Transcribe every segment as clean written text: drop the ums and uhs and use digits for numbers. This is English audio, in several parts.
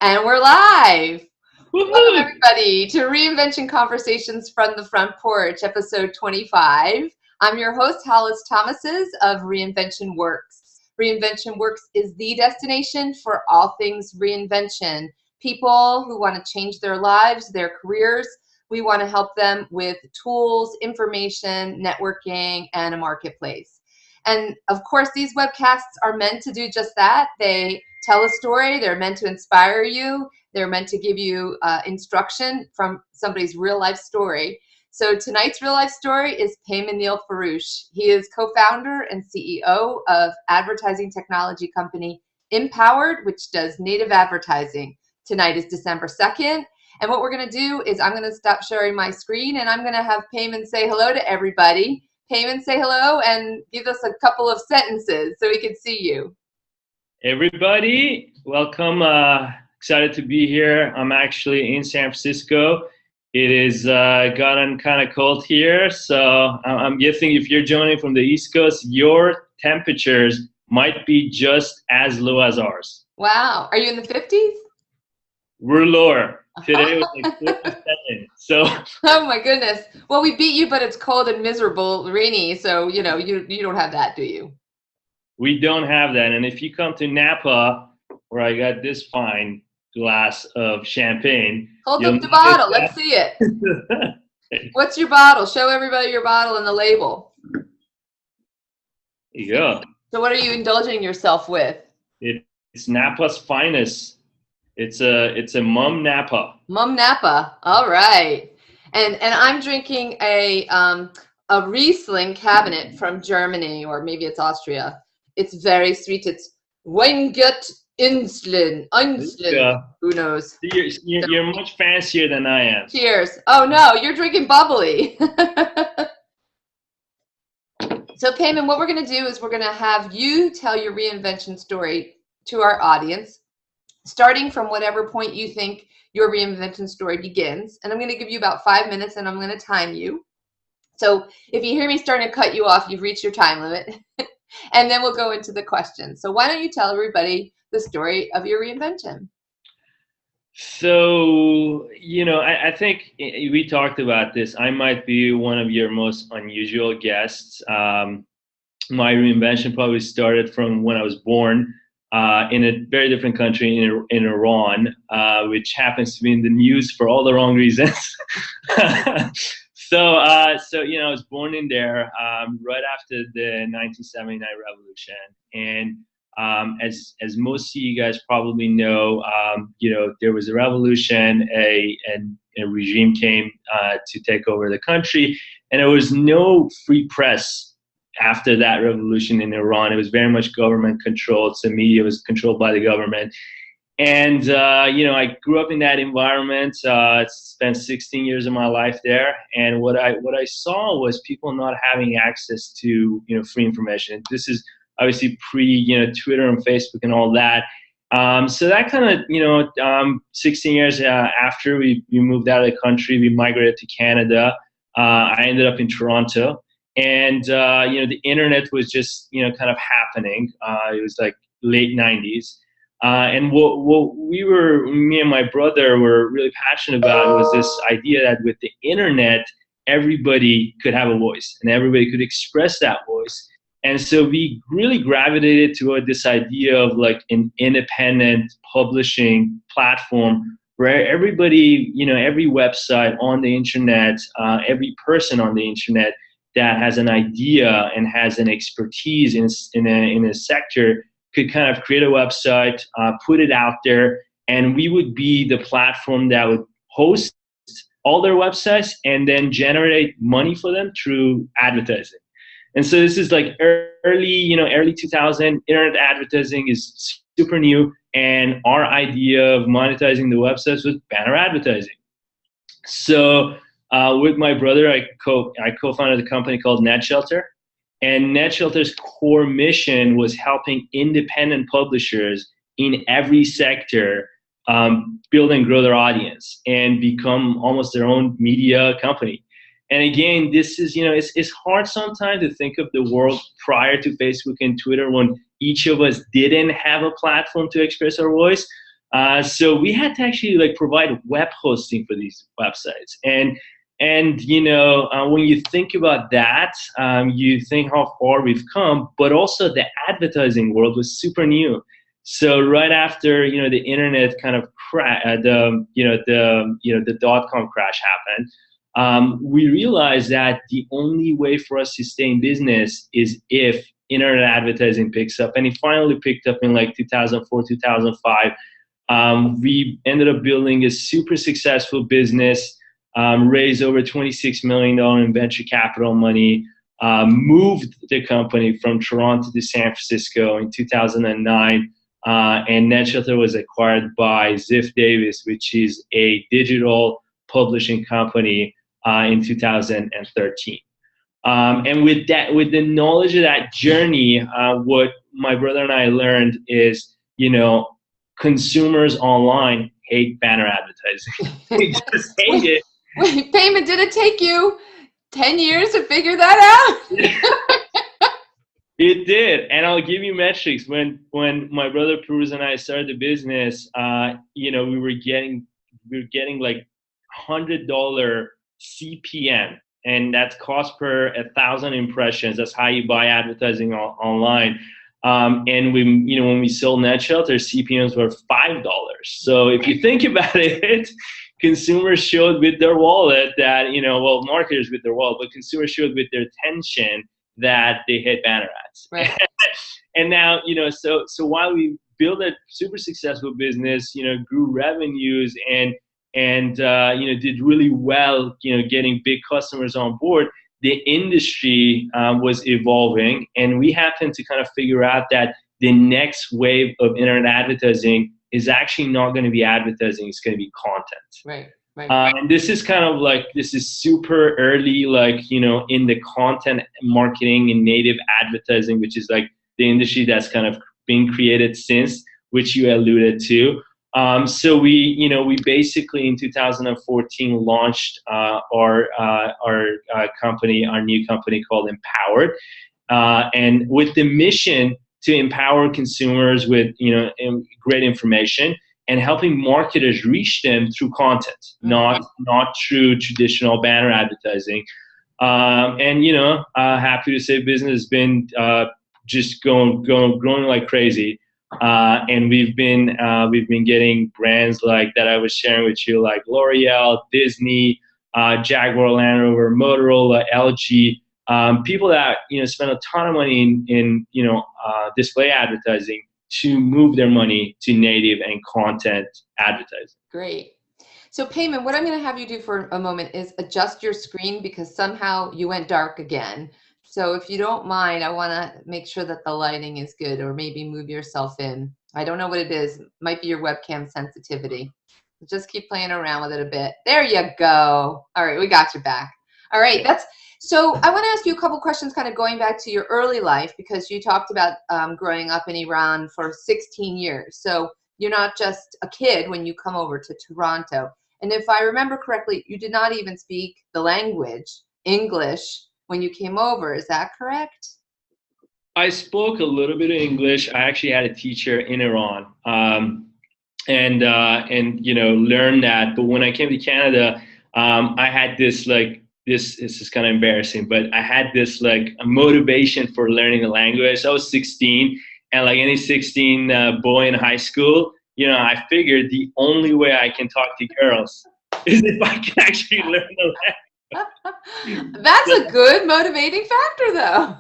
And we're live. Welcome, Woohoo! everybody, to Reinvention Conversations from the Front Porch, episode 25. I'm your host, Hollis Thomases of Reinvention Works. Reinvention Works is the destination for all things reinvention. People who want to change their lives, their careers. We want to help them with tools, information, networking, and a marketplace. And of course, these webcasts are meant to do just that. They tell a story. They're meant to inspire you. They're meant to give you instruction from somebody's real life story. So tonight's real life story is Peyman Nilforoush. He is co-founder and CEO of advertising technology company inPowered, which does native advertising. Tonight is December 2nd. And what we're going to do is I'm going to stop sharing my screen and I'm going to have Peyman say hello to everybody. Peyman, say hello and give us a couple of sentences so we can see you. Everybody, welcome. Excited to be here. I'm actually in San Francisco. It is gotten kind of cold here, so I'm guessing if you're joining from the East Coast, your temperatures might be just as low as ours. Wow. Are you in the 50s? We're lower. Today was like 57. So. Oh my goodness. Well, we beat you, but it's cold and miserable, rainy. So, you don't have that, do you? We don't have that. And if you come to Napa, where I got this fine glass of champagne. Hold up the bottle. Let's see it. What's your bottle? Show everybody your bottle and the label. There you go. So what are you indulging yourself with? It's Napa's finest. It's a Mum Napa. Mum Napa. All right. And I'm drinking a Riesling cabinet from Germany, or maybe it's Austria. It's very sweet. It's Weingut Einzeln. Who knows? You're much fancier than I am. Cheers. Oh no, you're drinking bubbly. So Peyman, what we're going to do is we're going to have you tell your reinvention story to our audience, starting from whatever point you think your reinvention story begins. And I'm going to give you about 5 minutes and I'm going to time you. So if you hear me starting to cut you off, you've reached your time limit. And then we'll go into the questions. So why don't you tell everybody the story of your reinvention? So, I think we talked about this. I might be one of your most unusual guests. My reinvention probably started from when I was born in a very different country in Iran, which happens to be in the news for all the wrong reasons. So I was born in there right after the 1979 revolution, and as most of you guys probably know, there was a revolution, a regime came to take over the country, and there was no free press after that revolution in Iran. It was very much government controlled, so media was controlled by the government. And, I grew up in that environment, spent 16 years of my life there. And what I saw was people not having access to, free information. This is obviously pre, Twitter and Facebook and all that. So that kind of, 16 years after we moved out of the country, we migrated to Canada. I ended up in Toronto. And, the internet was just, kind of happening. It was like late 90s. And what me and my brother were really passionate about was this idea that with the internet, everybody could have a voice and everybody could express that voice. And so we really gravitated toward this idea of like an independent publishing platform where everybody, every website on the internet, every person on the internet that has an idea and has an expertise in a sector could kind of create a website, put it out there, and we would be the platform that would host all their websites and then generate money for them through advertising. And so this is like early 2000, internet advertising is super new, and our idea of monetizing the websites was banner advertising. So with my brother, I co-founded a company called NetShelter. And NetShelter's core mission was helping independent publishers in every sector build and grow their audience and become almost their own media company. And again, this is, it's hard sometimes to think of the world prior to Facebook and Twitter when each of us didn't have a platform to express our voice. So we had to actually like provide web hosting for these websites. And when you think about that, you think how far we've come, but also the advertising world was super new. So right after the internet kind of the dot-com crash happened, we realized that the only way for us to stay in business is if internet advertising picks up, and it finally picked up in like 2004, 2005. We ended up building a super successful business, raised over $26 million in venture capital money, moved the company from Toronto to San Francisco in 2009, and NetShelter was acquired by Ziff Davis, which is a digital publishing company, in 2013. And with the knowledge of that journey, what my brother and I learned is, consumers online hate banner advertising. They just hate it. Wait, Peyman, did it take you 10 years to figure that out? It did, and I'll give you metrics. When my brother Pirouz and I started the business, we were getting like $100 CPM, and that's cost per 1,000 impressions. That's how you buy advertising online. And when we sold NetShelter, CPMs were $5. So if you think about it, consumers showed with their wallet that, marketers with their wallet, but consumers showed with their attention that they hit banner ads. Right. And now, so while we built a super successful business, grew revenues and did really well, getting big customers on board, the industry was evolving, and we happened to kind of figure out that the next wave of internet advertising is actually not going to be advertising, it's going to be content. Right. Right. And this is kind of like, this is super early, like, in the content marketing and native advertising, which is like the industry that's kind of been created since, which you alluded to. So we basically in 2014 launched our company, our new company called inPowered, and with the mission to empower consumers with great information and helping marketers reach them through content, not through traditional banner advertising. Happy to say business has been just growing like crazy. And we've been getting brands like that I was sharing with you, like L'Oreal, Disney, Jaguar Land Rover, Motorola, LG, people that spend a ton of money in display advertising to move their money to native and content advertising. Great. So Peyman, what I'm going to have you do for a moment is adjust your screen because somehow you went dark again. So if you don't mind, I want to make sure that the lighting is good, or maybe move yourself in. I don't know what it is. It might be your webcam sensitivity. Just keep playing around with it a bit. There you go. All right, we got you back. All right, so I want to ask you a couple questions kind of going back to your early life, because you talked about growing up in Iran for 16 years. So you're not just a kid when you come over to Toronto. And if I remember correctly, you did not even speak the language, English, when you came over. Is that correct? I spoke a little bit of English. I actually had a teacher in Iran, and learned that. But when I came to Canada, I had this this is kind of embarrassing, but I had this a motivation for learning the language. I was 16, and like any 16 boy in high school, I figured the only way I can talk to girls is if I can actually learn the language. That's a good motivating factor, though.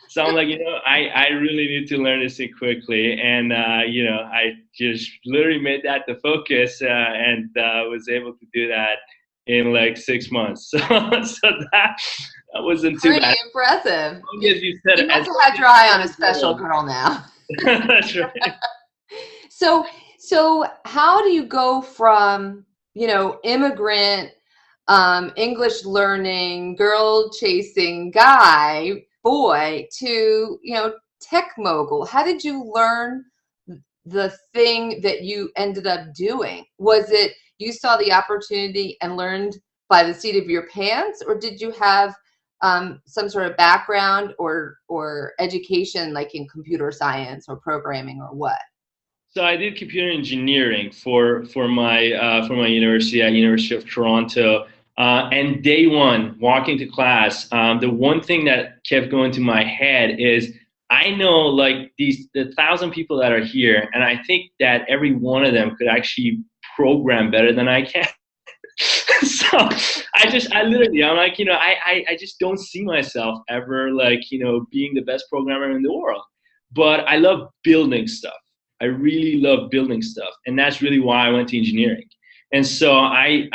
So I'm like, I really need to learn this thing quickly, and I just literally made that the focus, and was able to do that in like 6 months. So that wasn't too bad. Pretty impressive. You said, you must have had your eye on a special girl now. That's right. So how do you go from immigrant, English learning, girl chasing boy to tech mogul? How did you learn the thing that you ended up doing? Was it you saw the opportunity and learned by the seat of your pants, or did you have some sort of background or education like in computer science or programming or what? So I did computer engineering for my university at University of Toronto. And day one, walking to class, the one thing that kept going to my head is I know like the 1,000 people that are here, and I think that every one of them could actually program better than I can. So I literally, I'm like, I just don't see myself ever like, being the best programmer in the world. But I love building stuff. I really love building stuff. And that's really why I went to engineering. And so I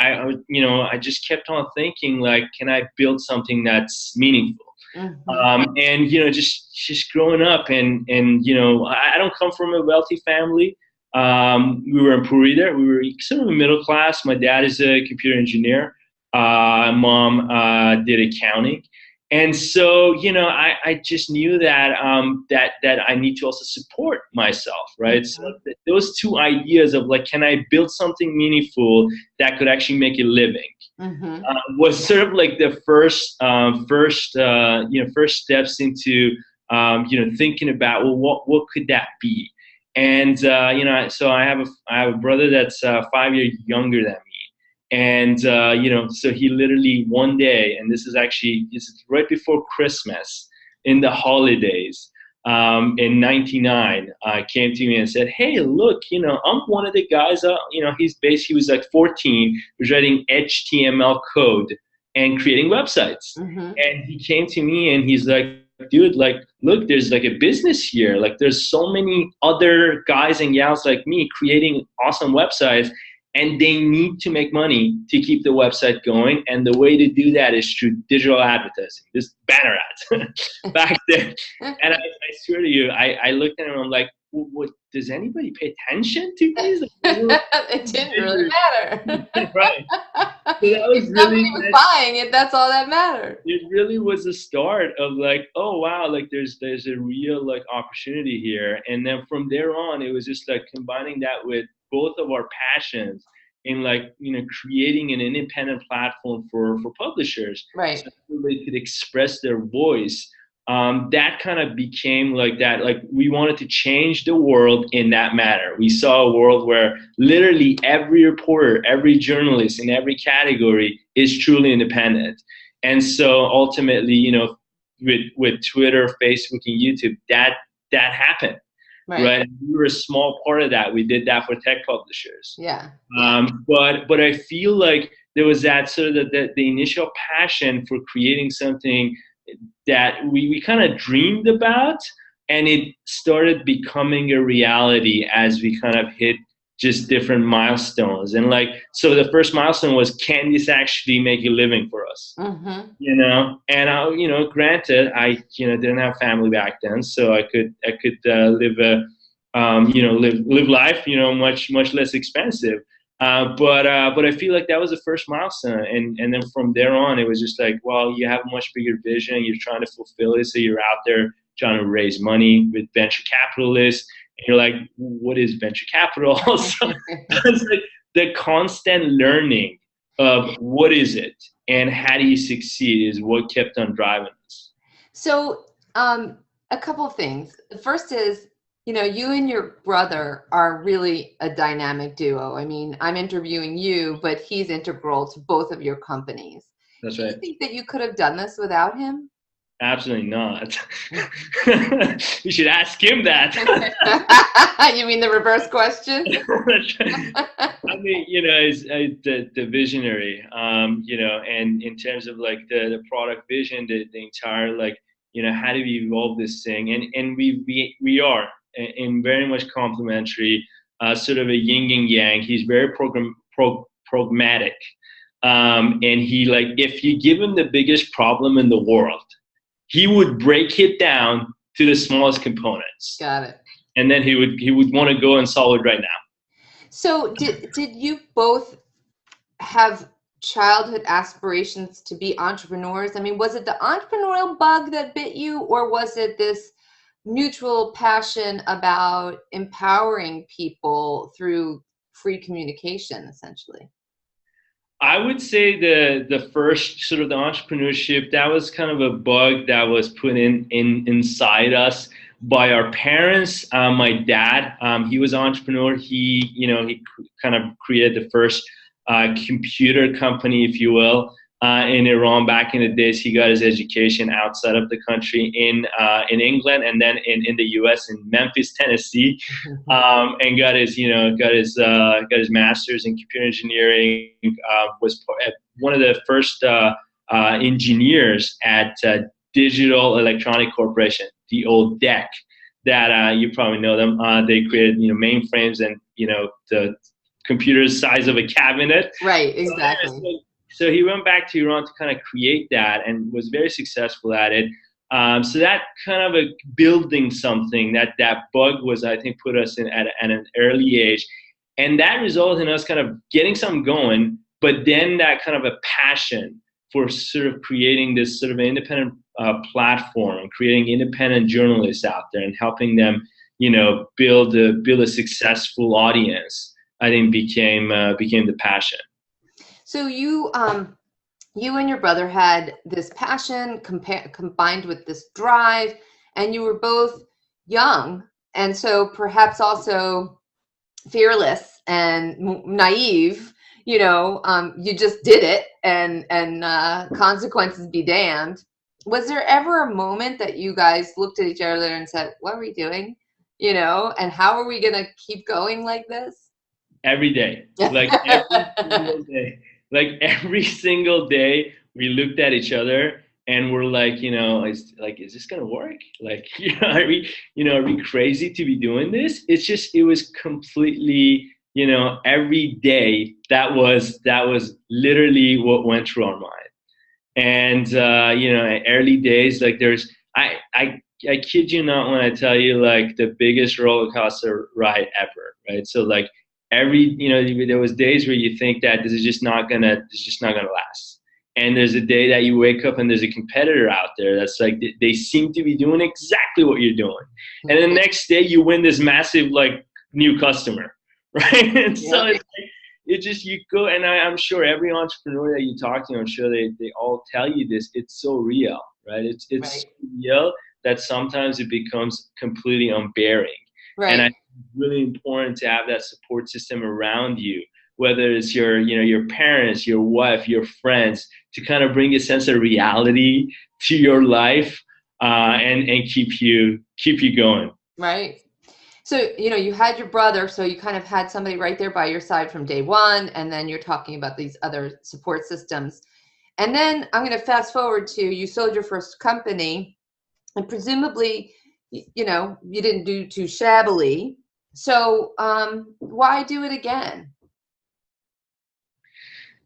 just kept on thinking like, can I build something that's meaningful? And just growing up, and I don't come from a wealthy family. We were in Purida. We were sort of a middle class. My dad is a computer engineer. Mom did accounting, and so I just knew that that I need to also support myself, right? So those two ideas of like, can I build something meaningful that could actually make a living? Was sort of like the first steps into thinking about, well, what could that be? And so I have a brother that's 5 years younger than me, and so he literally one day, and this is right before Christmas, in the holidays, in '99, came to me and said, "Hey, look, I'm one of the guys. He was like 14, he was writing HTML code and creating websites, and he came to me and he's like, dude, like, look, there's like a business here. Like, there's so many other guys and gals like me creating awesome websites, and they need to make money to keep the website going. And the way to do that is through digital advertising, this banner ads back then." And I swear to you, I looked at him and I'm like, what, does anybody pay attention to these? It didn't really matter. Right. So that was if somebody was buying it, that's all that mattered. It really was the start of like, oh wow, like there's a real like opportunity here. And then from there on, it was just like combining that with both of our passions in like creating an independent platform for publishers, right? So they could express their voice. That kind of became like that. Like we wanted to change the world in that manner. We saw a world where literally every reporter, every journalist in every category is truly independent. And so ultimately, with Twitter, Facebook, and YouTube, that happened. Right. We were a small part of that. We did that for tech publishers. Yeah. But I feel like there was that sort of the initial passion for creating something that we kind of dreamed about, and it started becoming a reality as we kind of hit just different milestones. And like, so the first milestone was, can this actually make a living for us? And granted, I didn't have family back then, so I could live life much less expensive. But I feel like that was the first milestone, and then from there on, it was just like, well, you have a much bigger vision, you're trying to fulfill it, so you're out there trying to raise money with venture capitalists, and you're like, what is venture capital? So it's like the constant learning of what is it and how do you succeed is what kept on driving us. So a couple of things. The first is, you and your brother are really a dynamic duo. I mean, I'm interviewing you, but he's integral to both of your companies. That's right. Do you think that you could have done this without him? Absolutely not. You should ask him that. You mean the reverse question? I mean, is the visionary, and in terms of like the product vision, the entire like, how do we evolve this thing? And we are in very much complementary, sort of a yin and yang. He's very pragmatic, and he like, if you give him the biggest problem in the world, he would break it down to the smallest components. Got it. And then he would want to go and solve it right now. So did you both have childhood aspirations to be entrepreneurs? I mean, was it the entrepreneurial bug that bit you, or was it this mutual passion about empowering people through free communication, essentially? I would say the first sort of the entrepreneurship, that was kind of a bug that was put inside us. by our parents. My dad, he was an entrepreneur. He kind of created the first computer company, if you will, in Iran back in the days. He got his education outside of the country in England, and then in the U.S. in Memphis, Tennessee, and got his master's in computer engineering. Was one of the first engineers at Digital Electronic Corporation, the old DEC, that you probably know them. They created mainframes and the computers size of a cabinet. Right, exactly. So he went back to Iran to kind of create that and was very successful at it. So that kind of a building something, that bug was, I think, put us in at an early age. And that resulted in us kind of getting something going, but then that kind of a passion for sort of creating this sort of independent platform and creating independent journalists out there and helping them, build a successful audience, I think became the passion. So you and your brother had this passion combined with this drive, and you were both young, and so perhaps also fearless and naive. You just did it, and consequences be damned. Was there ever a moment that you guys looked at each other and said, "What are we doing?" And how are we gonna keep going like this? Every day, like every single day. Like every single day, we looked at each other and we're like, is this gonna work? Like, are we crazy to be doing this? It was completely, every day that was literally what went through our mind. And early days, like I kid you not when I tell you, like, the biggest roller coaster ride ever, right? So like there was days where you think that this is just not gonna last. And there's a day that you wake up and there's a competitor out there that's like, they seem to be doing exactly what you're doing. And the next day you win this massive, like, new customer, right? And so it's like, you go, and I'm sure every entrepreneur that you talk to, I'm sure they all tell you this. It's so real, right? It's right. So real that sometimes it becomes completely unbearing. Right. And I think it's really important to have that support system around you, whether it's your parents, your wife, your friends, to kind of bring a sense of reality to your life, and keep you going. Right. So, you had your brother, so you kind of had somebody right there by your side from day one, and then you're talking about these other support systems. And then I'm going to fast forward to, you sold your first company, and presumably, you didn't do too shabbily. So why do it again?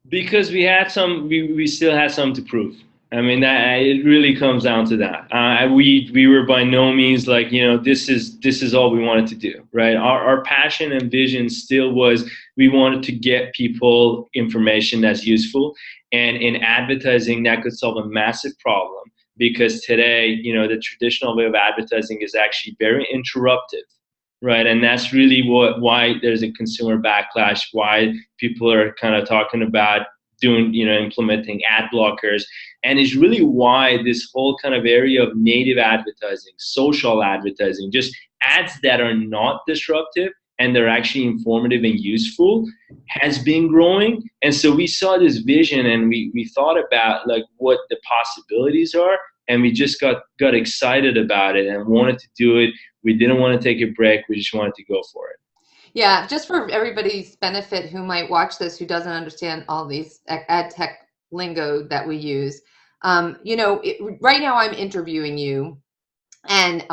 Because we still had some to prove. I mean, that it really comes down to that. We were by no means like, this is all we wanted to do, right? Our passion and vision still was, we wanted to get people information that's useful, and in advertising that could solve a massive problem, because today, the traditional way of advertising is actually very interruptive. Right, and that's really why there's a consumer backlash, why people are kind of talking about implementing ad blockers, and it's really why this whole kind of area of native advertising, social advertising, just ads that are not disruptive and they're actually informative and useful, has been growing. And so we saw this vision, and we thought about, like, what the possibilities are, and we just got excited about it and wanted to do it. We didn't want to take a break. We just wanted to go for it. Yeah, just for everybody's benefit who might watch this, who doesn't understand all these ad tech lingo that we use. Right now I'm interviewing you, and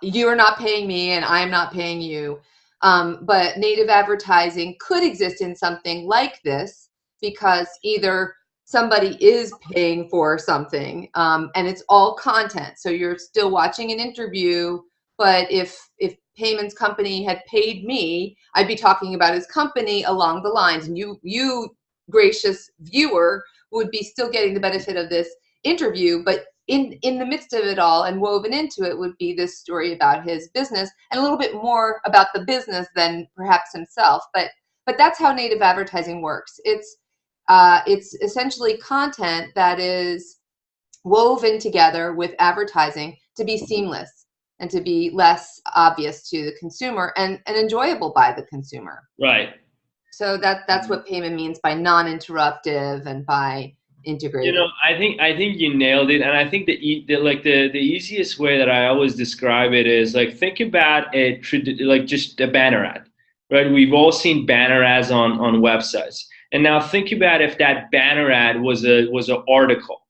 you're not paying me and I'm not paying you. But native advertising could exist in something like this, because either somebody is paying for something, and it's all content. So you're still watching an interview, but if Peyman's company had paid me, I'd be talking about his company along the lines, and you gracious viewer would be still getting the benefit of this interview, but in the midst of it all and woven into it would be this story about his business, and a little bit more about the business than perhaps himself. But that's how native advertising works. It's essentially content that is woven together with advertising to be seamless. and to be less obvious to the consumer and enjoyable by the consumer. Right. So that's what Peyman means by non-interruptive and by integrated. I think you nailed it, and I think the easiest way that I always describe it is like think about like just a banner ad, right? We've all seen banner ads on websites, and now think about if that banner ad was an article,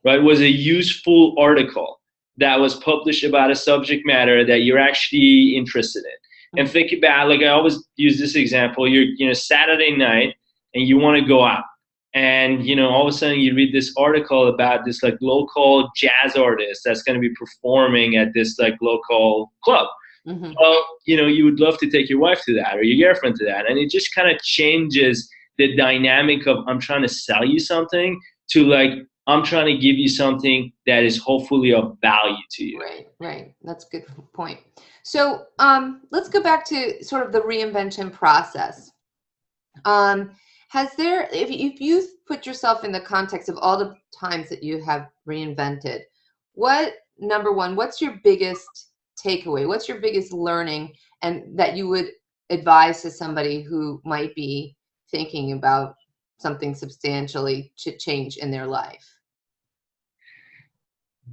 right? Was a useful article that was published about a subject matter that you're actually interested in. And think about, like I always use this example, you're Saturday night and you want to go out. And all of a sudden you read this article about this like local jazz artist that's going to be performing at this like local club. Mm-hmm. Well, you would love to take your wife to that or your girlfriend to that. And it just kind of changes the dynamic of I'm trying to sell you something to like I'm trying to give you something that is hopefully of value to you. Right. That's a good point. So let's go back to sort of the reinvention process. If you put yourself in the context of all the times that you have reinvented, number one, what's your biggest takeaway? What's your biggest learning and that you would advise to somebody who might be thinking about something substantially to change in their life?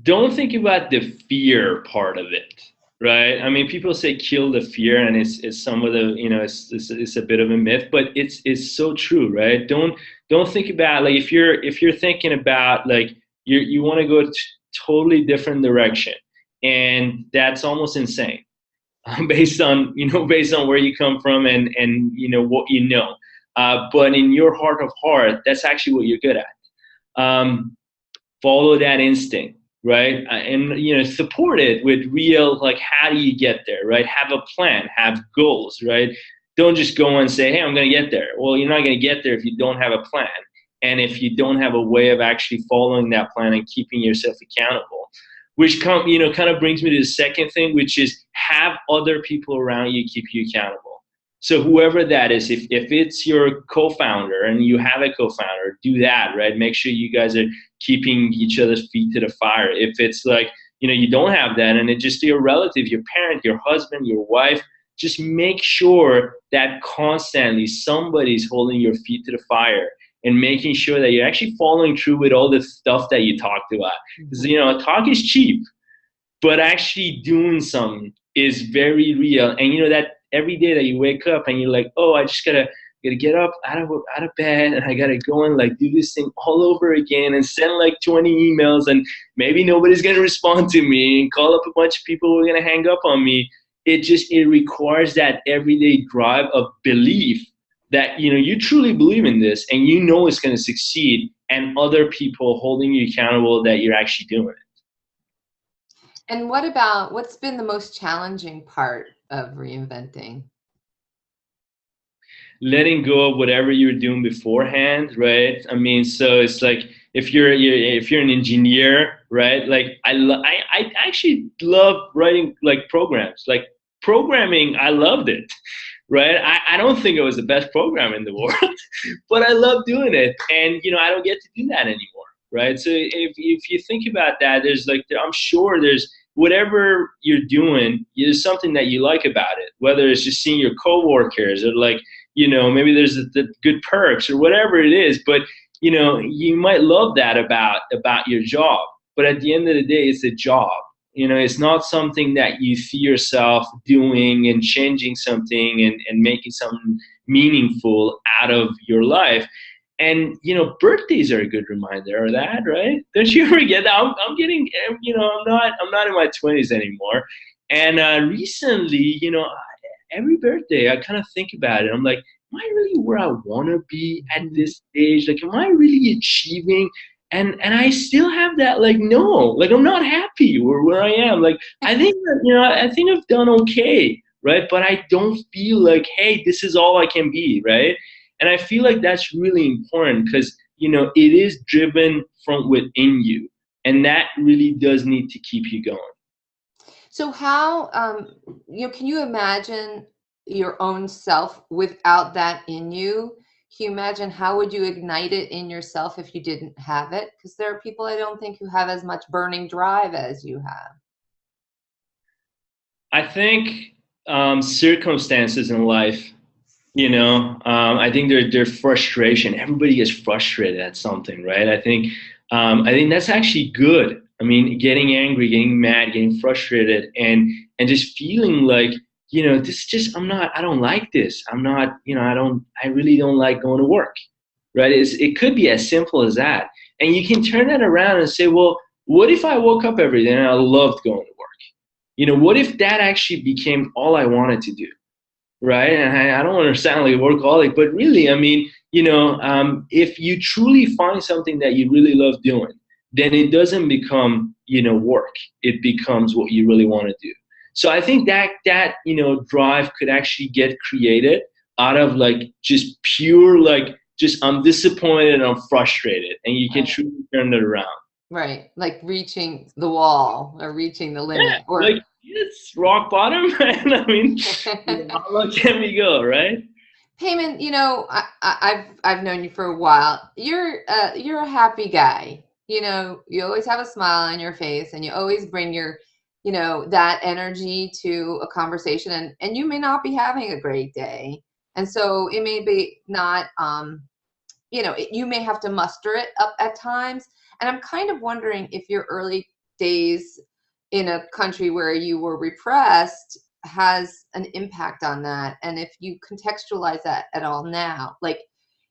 Don't think about the fear part of it, right? I mean, people say kill the fear, and it's some of the it's a bit of a myth, but it's so true, right? Don't think about like if you're thinking about like you want to go totally different direction, and that's almost insane, based on where you come from and what you know. But in your heart of heart, that's actually what you're good at. Follow that instinct, right? And support it with real, like, how do you get there, right? Have a plan, have goals, right? Don't just go and say, hey, I'm going to get there. Well, you're not going to get there if you don't have a plan, and if you don't have a way of actually following that plan and keeping yourself accountable. Which kind of brings me to the second thing, which is have other people around you keep you accountable. So whoever that is, if it's your co-founder and you have a co-founder, do that, right? Make sure you guys are keeping each other's feet to the fire. If it's like, you don't have that and it's just your relative, your parent, your husband, your wife, just make sure that constantly somebody's holding your feet to the fire and making sure that you're actually following through with all the stuff that you talked about. Because, talk is cheap, but actually doing something is very real. And that every day that you wake up and you're like, oh, I just gotta get up out of bed and I gotta go and like do this thing all over again and send like 20 emails and maybe nobody's gonna respond to me and call up a bunch of people who are gonna hang up on me. It requires that everyday drive of belief that you truly believe in this and it's going to succeed, and other people holding you accountable that you're actually doing it. And what's been the most challenging part of reinventing? Letting go of whatever you were doing beforehand, right? I mean, so it's like if you're an engineer, right? Like I actually love writing like programs, like programming. I loved it. Right? I don't think it was the best program in the world, but I love doing it. And, I don't get to do that anymore. Right? So if you think about that, I'm sure there's whatever you're doing, there's something that you like about it, whether it's just seeing your coworkers or like, maybe there's the good perks or whatever it is, but, you might love that about your job. But at the end of the day, it's a job. It's not something that you see yourself doing and changing something and making something meaningful out of your life. And, birthdays are a good reminder of that, right? Don't you ever get that? I'm getting, I'm not in my 20s anymore. And recently, every birthday I kind of think about it. I'm like, am I really where I want to be at this stage? Like, am I really achieving? And I still have that, like, no, like, I'm not happy where I am. Like, I think that, I think I've done okay, right? But I don't feel like, hey, this is all I can be, right? And I feel like that's really important because, it is driven from within you. And that really does need to keep you going. So how, can you imagine your own self without that in you? Can you imagine how would you ignite it in yourself if you didn't have it? Because there are people I don't think who have as much burning drive as you have. I think circumstances in life, I think their frustration. Everybody gets frustrated at something, right? I think that's actually good. I mean, getting angry, getting mad, getting frustrated, and just feeling like, this just I don't like this. I'm not, I really don't like going to work, right? It could be as simple as that, and you can turn that around and say, well, what if I woke up every day and I loved going to work? What if that actually became all I wanted to do? Right? And I don't want to sound like a workaholic, but really, I mean, if you truly find something that you really love doing, then it doesn't become, work. It becomes what you really want to do. So I think that drive could actually get created out of like just pure like just I'm disappointed and I'm frustrated, and you can Right. truly turn it around. Right. Like reaching the wall or reaching the Yeah, limit or like it's rock bottom, and I mean, how low can we go, right? Payman, I've known you for a while. You're a happy guy. You always have a smile on your face, and you always bring your, that energy to a conversation. And you may not be having a great day, and so it may be not. You may have to muster it up at times. And I'm kind of wondering if your early days in a country where you were repressed has an impact on that. And if you contextualize that at all now, like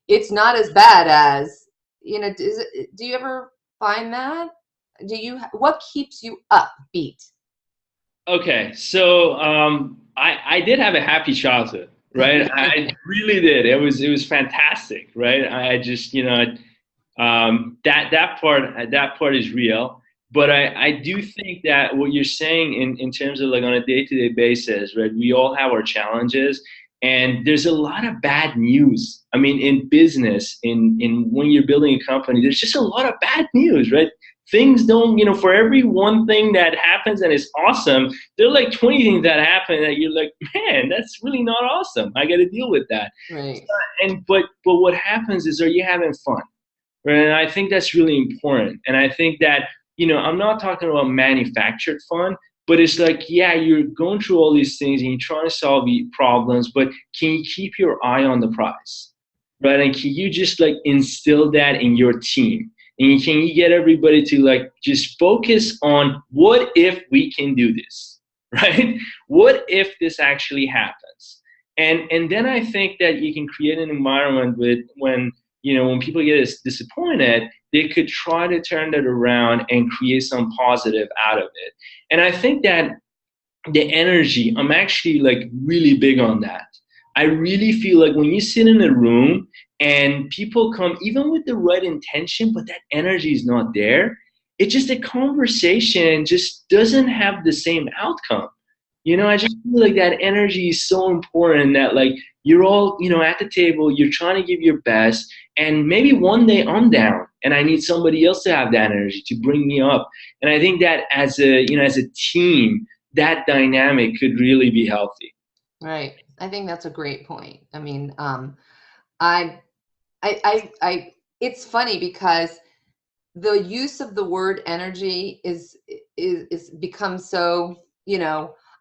it's not as bad as, do you ever find that? What keeps you upbeat? Okay, so I did have a happy childhood, right? I really did. It was fantastic, right? I just that part is real, but I do think that what you're saying in terms of like on a day-to-day basis, right? We all have our challenges, and there's a lot of bad news. I mean, in business, in when you're building a company, there's just a lot of bad news, right? Things don't, for every one thing that happens and it's awesome, there are like 20 things that happen that you're like, man, that's really not awesome. I got to deal with that. Right. And but what happens is, are you having fun? Right? And I think that's really important. And I think that, I'm not talking about manufactured fun, but it's like, yeah, you're going through all these things and you're trying to solve the problems, but can you keep your eye on the prize? Right? And can you just like instill that in your team? And can you get everybody to like just focus on what if we can do this? Right? What if this actually happens? And then I think that you can create an environment with when people get disappointed, they could try to turn that around and create some positive out of it. And I think that the energy, I'm actually like really big on that. I really feel like when you sit in a room and people come even with the right intention, but that energy is not there, it's just a conversation just doesn't have the same outcome. I just feel like that energy is so important that like you're all, at the table, you're trying to give your best, and maybe one day I'm down and I need somebody else to have that energy to bring me up. And I think that as a team, that dynamic could really be healthy. Right. I think that's a great point. I mean, I, it's funny because the use of the word energy is becomes so,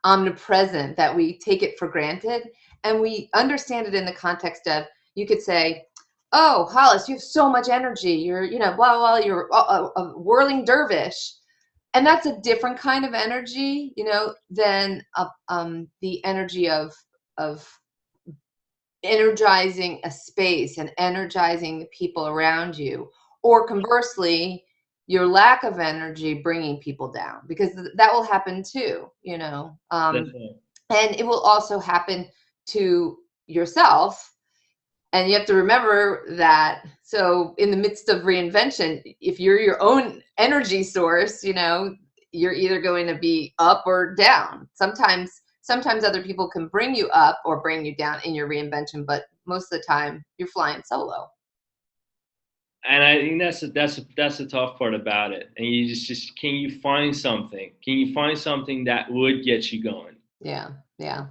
omnipresent that we take it for granted, and we understand it in the context of, you could say, oh, Hollis, you have so much energy. You're, blah, blah, you're a whirling dervish. And that's a different kind of energy, than the energy of energizing a space and energizing the people around you, or conversely, your lack of energy bringing people down, because that will happen too, Definitely. and it will also happen to yourself. And you have to remember that. So in the midst of reinvention, if you're your own energy source, you're either going to be up or down. Sometimes other people can bring you up or bring you down in your reinvention, but most of the time you're flying solo. And I think that's the tough part about it. And you just can you find something? Can you find something that would get you going? Yeah, yeah.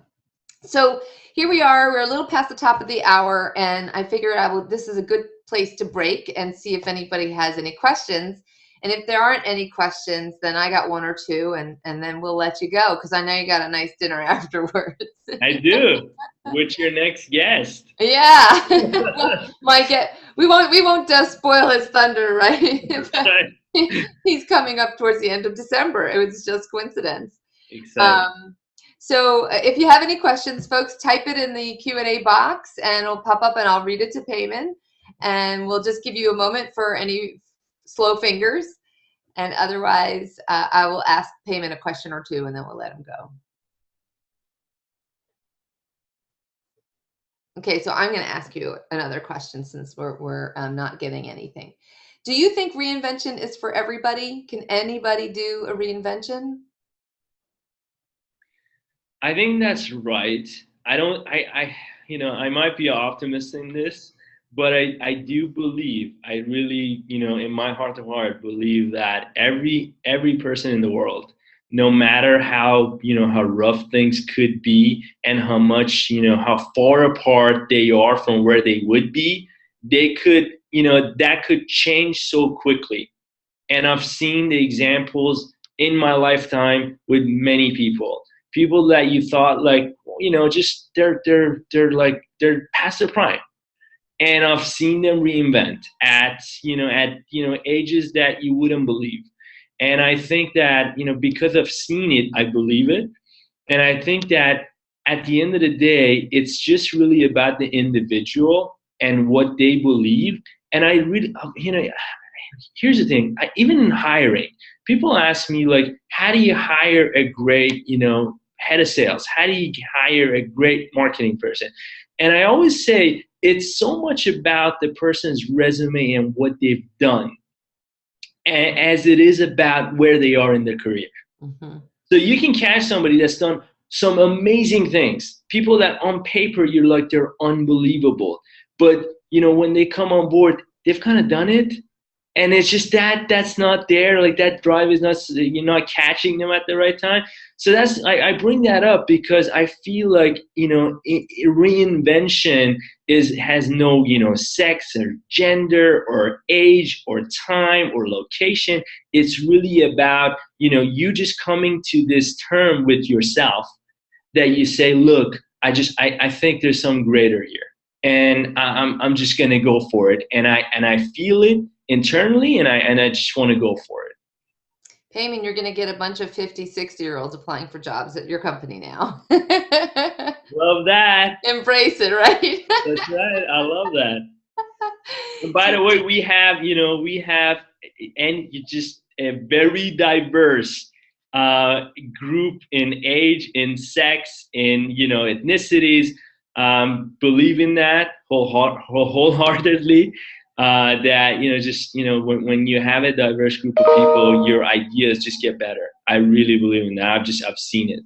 So here we are. We're a little past the top of the hour, and I figured this is a good place to break and see if anybody has any questions. And if there aren't any questions, then I got one or two, and then we'll let you go because I know you got a nice dinner afterwards. I do. What's your next guest? Yeah. Well, we won't spoil his thunder, right? He's coming up towards the end of December. It was just coincidence. Exciting. So if you have any questions, folks, type it in the Q&A box and it'll pop up and I'll read it to Peyman. And we'll just give you a moment for any slow fingers. And otherwise, I will ask Peyman a question or two and then we'll let him go. Okay, so I'm going to ask you another question since we're not getting anything. Do you think reinvention is for everybody? Can anybody do a reinvention? I think that's right. I might be an optimist in this, but I do believe, I really, in my heart of heart, believe that every person in the world, no matter how rough things could be and how much, how far apart they are from where they would be, they could, that could change so quickly. And I've seen the examples in my lifetime with many people that you thought like, just they're past their prime. And I've seen them reinvent at ages that you wouldn't believe. And I think that, because I've seen it, I believe it. And I think that at the end of the day, it's just really about the individual and what they believe. And I really, here's the thing, even in hiring, people ask me like, how do you hire a great, head of sales? How do you hire a great marketing person? And I always say it's so much about the person's resume and what they've done as it is about where they are in their career. Mm-hmm. So you can catch somebody that's done some amazing things, people that on paper you're like, they're unbelievable. But, when they come on board, they've kind of done it. And it's just that's not there. Like that drive is not, you're not catching them at the right time. So I bring that up because I feel like, reinvention has no, sex or gender or age or time or location. It's really about, you just coming to this term with yourself that you say, look, I think there's some greater here. And I'm just going to go for it. And I feel it internally, and I just want to go for it. Peyman, you're going to get a bunch of 50, 60-year-olds applying for jobs at your company now. Love that. Embrace it, right? That's right. I love that. And by the way, we have just a very diverse group in age, in sex, in ethnicities. Believe in that wholeheartedly. That when you have a diverse group of people, your ideas just get better. I really believe in that. I've seen it.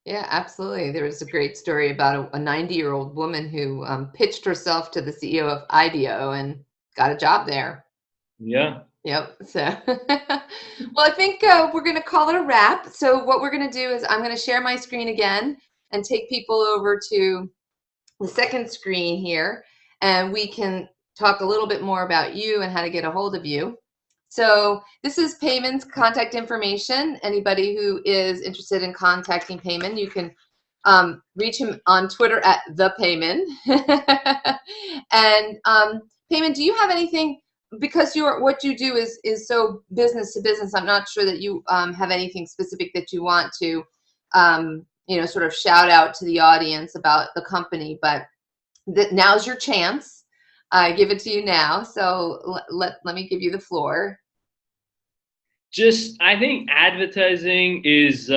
Yeah, absolutely. There was a great story about a 90-year-old woman who pitched herself to the CEO of IDEO and got a job there. Yeah. Yep. So, well, I think we're going to call it a wrap. So what we're going to do is I'm going to share my screen again and take people over to the second screen here, and we can talk a little bit more about you and how to get a hold of you. So this is Peyman's contact information. Anybody who is interested in contacting Peyman, you can reach him on Twitter at the Peyman. And Peyman, do you have anything, because what you do is so business to business, I'm not sure that you have anything specific that you want to sort of shout out to the audience about the company, but now's your chance. I give it to you now. So let me give you the floor. I think advertising is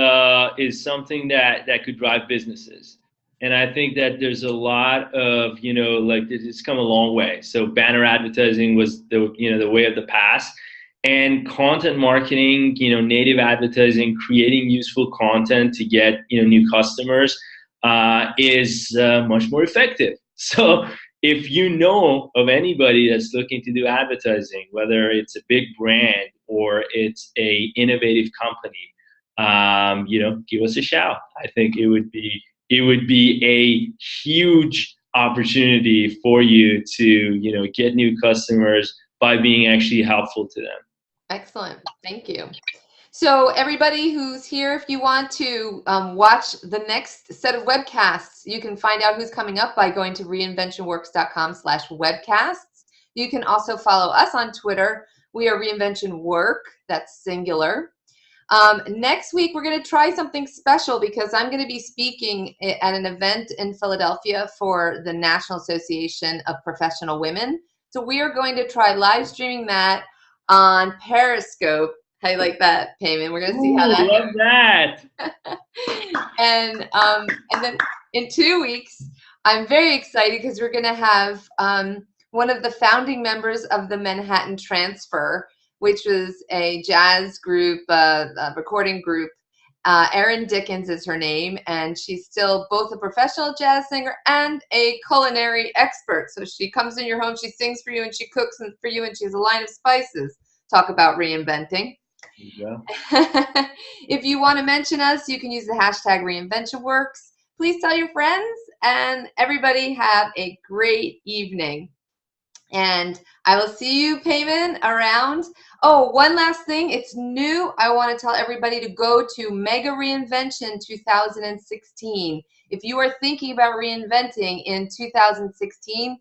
something that could drive businesses. And I think that there's a lot of, it's come a long way. So banner advertising was the way of the past. And content marketing, native advertising, creating useful content to get, new customers is much more effective. So if you know of anybody that's looking to do advertising, whether it's a big brand or it's a innovative company, give us a shout. I think it would be a huge opportunity for you to, get new customers by being actually helpful to them. Excellent. Thank you. So everybody who's here, if you want to watch the next set of webcasts, you can find out who's coming up by going to reinventionworks.com/webcasts. You can also follow us on Twitter. We are Reinvention Work, that's singular. Next week, we're going to try something special because I'm going to be speaking at an event in Philadelphia for the National Association of Professional Women. So we are going to try live streaming that on Periscope. How you like that, Peyman? We're going to see how that love goes. that. And then in 2 weeks, I'm very excited because we're going to have one of the founding members of the Manhattan Transfer, which was a jazz group, a recording group. Erin Dickens is her name, and she's still both a professional jazz singer and a culinary expert. So she comes in your home, she sings for you, and she cooks for you, and she has a line of spices. Talk about reinventing. Yeah. If you want to mention us, you can use the hashtag ReinventionWorks. Please tell your friends, and everybody have a great evening. And I will see you, Peyman, around. Oh, one last thing. It's new. I want to tell everybody to go to Mega Reinvention 2016. If you are thinking about reinventing in 2016,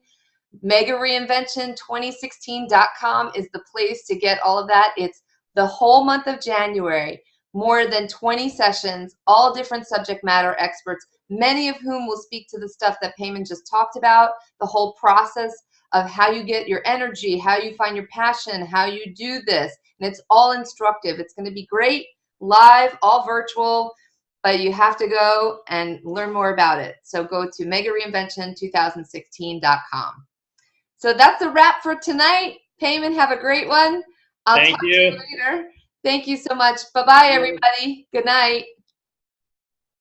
megareinvention2016.com is the place to get all of that. It's the whole month of January, more than 20 sessions, all different subject matter experts, many of whom will speak to the stuff that Peyman just talked about, the whole process of how you get your energy, how you find your passion, how you do this. And it's all instructive. It's going to be great, live, all virtual, but you have to go and learn more about it. So go to megareinvention2016.com. So that's a wrap for tonight. Peyman, have a great one. I'll talk to you later. Thank you so much. Bye-bye, everybody. Good night.